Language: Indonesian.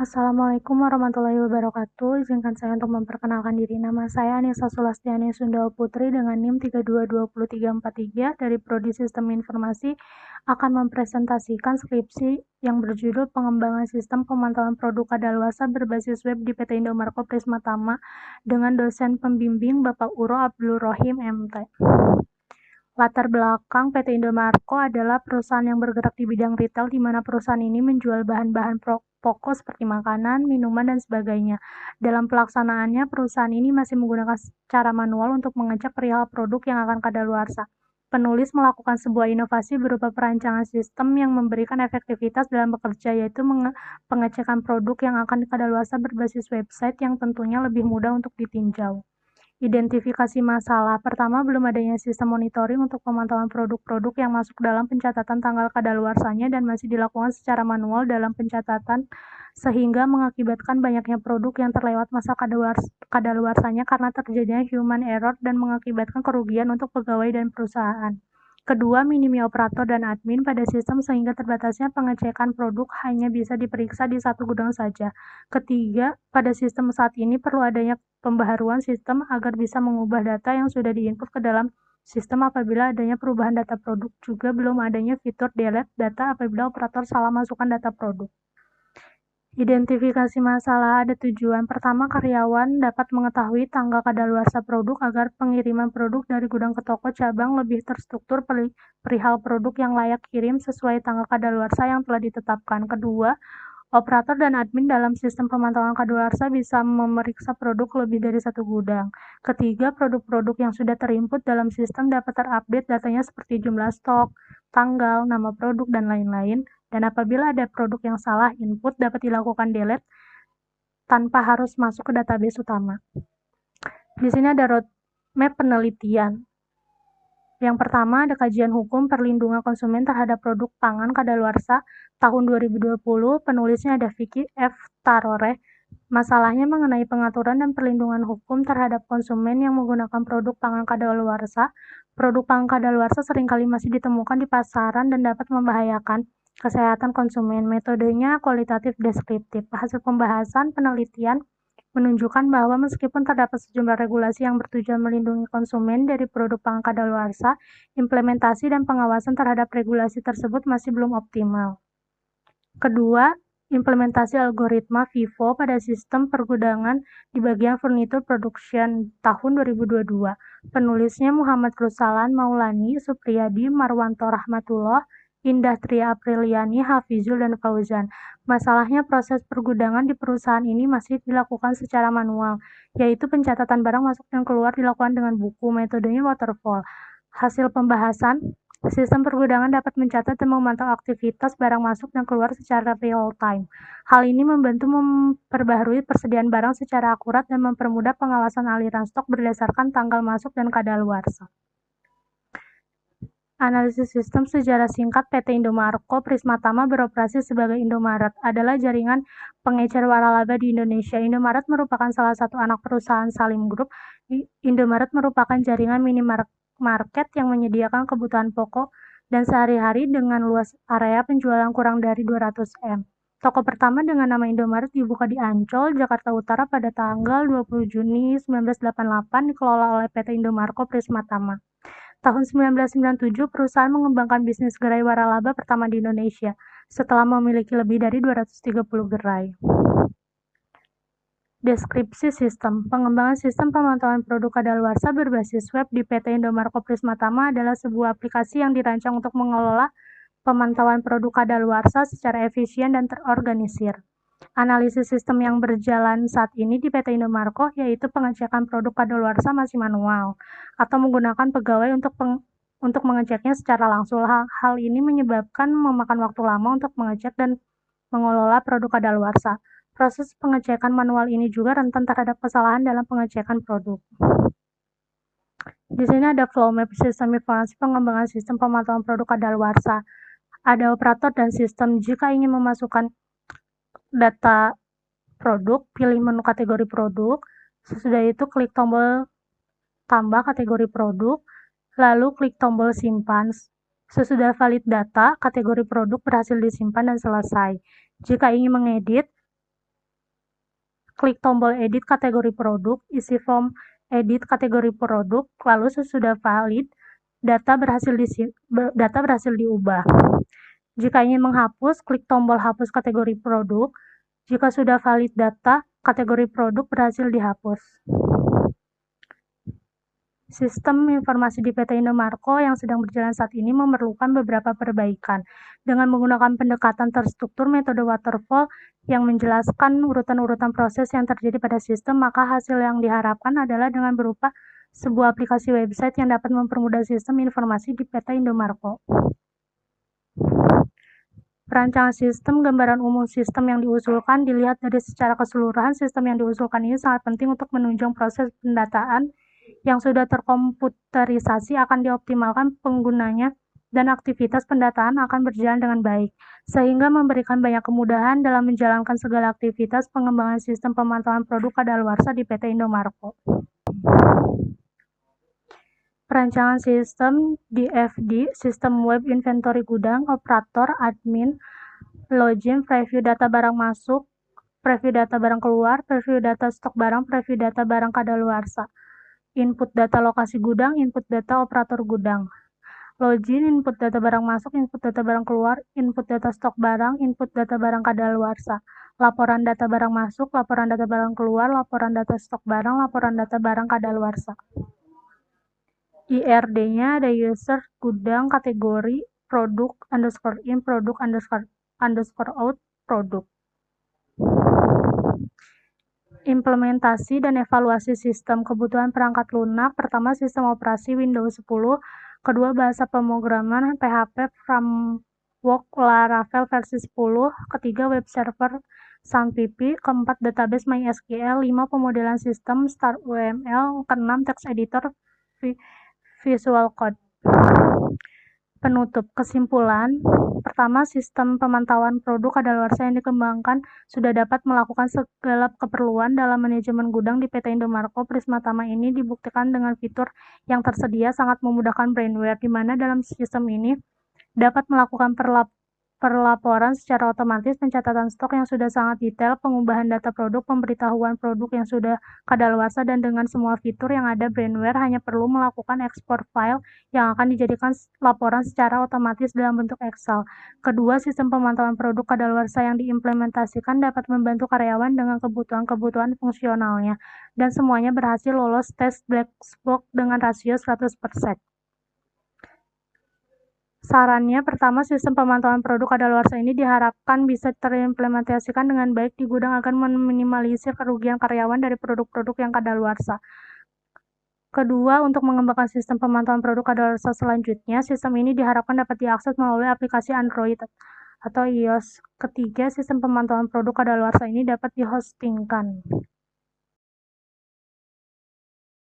Assalamualaikum warahmatullahi wabarakatuh. Izinkan saya untuk memperkenalkan diri. Nama saya Anissa Sulastiani Sundawa Putri dengan NIM 322343 dari Prodi Sistem Informasi akan mempresentasikan skripsi yang berjudul Pengembangan Sistem Pemantauan Produk Kadaluarsa berbasis web di PT Indomarko Prisma Tama dengan dosen pembimbing Bapak Uro Abdul Rohim MT. Latar belakang PT Indomarko adalah perusahaan yang bergerak di bidang retail di mana perusahaan ini menjual bahan-bahan pokok seperti makanan, minuman, dan sebagainya. Dalam pelaksanaannya, perusahaan ini masih menggunakan cara manual untuk mengecek perihal produk yang akan kadaluarsa. Penulis melakukan sebuah inovasi berupa perancangan sistem yang memberikan efektivitas dalam bekerja, yaitu pengecekan produk yang akan kadaluarsa berbasis website yang tentunya lebih mudah untuk ditinjau. Identifikasi masalah. Pertama, belum adanya sistem monitoring untuk pemantauan produk-produk yang masuk dalam pencatatan tanggal kadaluarsanya dan masih dilakukan secara manual dalam pencatatan sehingga mengakibatkan banyaknya produk yang terlewat masa kadaluarsanya karena terjadinya human error dan mengakibatkan kerugian untuk pegawai dan perusahaan. Kedua, minimnya operator dan admin pada sistem sehingga terbatasnya pengecekan produk hanya bisa diperiksa di satu gudang saja. Ketiga, pada sistem saat ini perlu adanya pembaharuan sistem agar bisa mengubah data yang sudah diinput ke dalam sistem apabila adanya perubahan data produk. Juga belum adanya fitur delete data apabila operator salah masukkan data produk. Identifikasi masalah ada tujuan. Pertama, karyawan dapat mengetahui tanggal kadaluarsa produk agar pengiriman produk dari gudang ke toko cabang lebih terstruktur perihal produk yang layak kirim sesuai tanggal kadaluarsa yang telah ditetapkan. Kedua, operator dan admin dalam sistem pemantauan kadaluarsa bisa memeriksa produk lebih dari satu gudang. Ketiga, produk-produk yang sudah terinput dalam sistem dapat terupdate datanya seperti jumlah stok, tanggal, nama produk, dan lain-lain. Dan apabila ada produk yang salah input, dapat dilakukan delete tanpa harus masuk ke database utama. Di sini ada roadmap penelitian. Yang pertama, ada kajian hukum perlindungan konsumen terhadap produk pangan kadaluarsa tahun 2020. Penulisnya ada Vicky F. Tarore. Masalahnya mengenai pengaturan dan perlindungan hukum terhadap konsumen yang menggunakan produk pangan kadaluarsa. Produk pangan kadaluarsa seringkali masih ditemukan di pasaran dan dapat membahayakan kesehatan konsumen. Metodenya kualitatif deskriptif. Hasil pembahasan penelitian menunjukkan bahwa meskipun terdapat sejumlah regulasi yang bertujuan melindungi konsumen dari produk pangan kadaluarsa, implementasi dan pengawasan terhadap regulasi tersebut masih belum optimal. Kedua, implementasi algoritma FIFO pada sistem pergudangan di bagian furniture production tahun 2022. Penulisnya Muhammad Rusalan Maulani, Supriyadi, Marwanto Rahmatullah, Indah Tria Apriliani, Hafizul, dan Fauzan. Masalahnya proses pergudangan di perusahaan ini masih dilakukan secara manual, yaitu pencatatan barang masuk dan keluar dilakukan dengan buku, metodenya waterfall. Hasil pembahasan, sistem pergudangan dapat mencatat dan memantau aktivitas barang masuk dan keluar secara real time. Hal ini membantu memperbaharui persediaan barang secara akurat dan mempermudah pengawasan aliran stok berdasarkan tanggal masuk dan kadaluarsa. Analisis sistem sejarah singkat. PT Indomarko Prisma Tama beroperasi sebagai Indomaret, adalah jaringan pengecer waralaba di Indonesia. Indomaret merupakan salah satu anak perusahaan Salim Group. Indomaret merupakan jaringan minimarket yang menyediakan kebutuhan pokok dan sehari-hari dengan luas area penjualan kurang dari 200 m. Toko pertama dengan nama Indomaret dibuka di Ancol, Jakarta Utara pada tanggal 20 Juni 1988, dikelola oleh PT Indomarko Prisma Tama. Tahun 1997, perusahaan mengembangkan bisnis gerai waralaba pertama di Indonesia, setelah memiliki lebih dari 230 gerai. Deskripsi sistem. Pengembangan sistem pemantauan produk kadaluarsa berbasis web di PT Indomarko Prisma Tama adalah sebuah aplikasi yang dirancang untuk mengelola pemantauan produk kadaluarsa secara efisien dan terorganisir. Analisis sistem yang berjalan saat ini di PT Indomarko yaitu pengecekan produk kadaluarsa masih manual atau menggunakan pegawai untuk mengeceknya secara langsung. Hal ini menyebabkan memakan waktu lama untuk mengecek dan mengelola produk kadaluarsa. Proses pengecekan manual ini juga rentan terhadap kesalahan dalam pengecekan produk. Di sini ada flow map sistem informasi pengembangan sistem pemantauan produk kadaluarsa. Ada operator dan sistem. Jika ingin memasukkan data produk, pilih menu kategori produk. Sesudah itu klik tombol tambah kategori produk, lalu klik tombol simpan. Sesudah valid data, kategori produk berhasil disimpan dan selesai. Jika ingin mengedit, klik tombol edit kategori produk, isi form edit kategori produk, lalu sesudah valid, data berhasil diubah. Jika ingin menghapus, klik tombol hapus kategori produk. Jika sudah valid data, kategori produk berhasil dihapus. Sistem informasi di PT Indomarko yang sedang berjalan saat ini memerlukan beberapa perbaikan. Dengan menggunakan pendekatan terstruktur metode waterfall yang menjelaskan urutan-urutan proses yang terjadi pada sistem, maka hasil yang diharapkan adalah dengan berupa sebuah aplikasi website yang dapat mempermudah sistem informasi di PT Indomarko. Perancangan sistem, gambaran umum sistem yang diusulkan dilihat dari secara keseluruhan. Sistem yang diusulkan ini sangat penting untuk menunjang proses pendataan yang sudah terkomputerisasi akan dioptimalkan penggunanya dan aktivitas pendataan akan berjalan dengan baik, sehingga memberikan banyak kemudahan dalam menjalankan segala aktivitas pengembangan sistem pemantauan produk kadaluarsa di PT Indomarko. Perancangan sistem DFD, Sistem Web Inventory Gudang, Operator, Admin, Login, Preview data barang masuk, Preview data barang keluar, Preview data stok barang, Preview data barang kadaluarsa. Input data lokasi gudang, input data operator gudang. Login, input data barang masuk, input data barang keluar, input data stok barang, input data barang kadaluarsa. Laporan data barang masuk, laporan data barang keluar, laporan data stok barang, laporan data barang kadaluarsa. IRD-nya ada user, gudang, kategori, produk, _in, produk, _out, produk. Implementasi dan evaluasi sistem. Kebutuhan perangkat lunak. Pertama, sistem operasi Windows 10. Kedua, bahasa pemrograman PHP Framework Laravel versi 10. Ketiga, web server SunPP. Keempat, database MySQL. 5, pemodelan sistem Start UML. Keenam, text editor Visual Code. Penutup. Kesimpulan. Pertama, sistem pemantauan produk kadaluarsa yang dikembangkan sudah dapat melakukan segala keperluan dalam manajemen gudang di PT Indomarko. Prismatama ini dibuktikan dengan fitur yang tersedia sangat memudahkan brainware, di mana dalam sistem ini dapat melakukan perlaporan secara otomatis, pencatatan stok yang sudah sangat detail, pengubahan data produk, pemberitahuan produk yang sudah kadaluarsa, dan dengan semua fitur yang ada, brainware hanya perlu melakukan ekspor file yang akan dijadikan laporan secara otomatis dalam bentuk Excel. Kedua, sistem pemantauan produk kadaluarsa yang diimplementasikan dapat membantu karyawan dengan kebutuhan-kebutuhan fungsionalnya, dan semuanya berhasil lolos tes black box dengan rasio 100%. Sarannya, pertama, sistem pemantauan produk kadaluarsa ini diharapkan bisa terimplementasikan dengan baik di gudang agar meminimalisir kerugian karyawan dari produk-produk yang kadaluarsa. Kedua, untuk mengembangkan sistem pemantauan produk kadaluarsa selanjutnya, sistem ini diharapkan dapat diakses melalui aplikasi Android atau iOS. Ketiga, sistem pemantauan produk kadaluarsa ini dapat dihostingkan.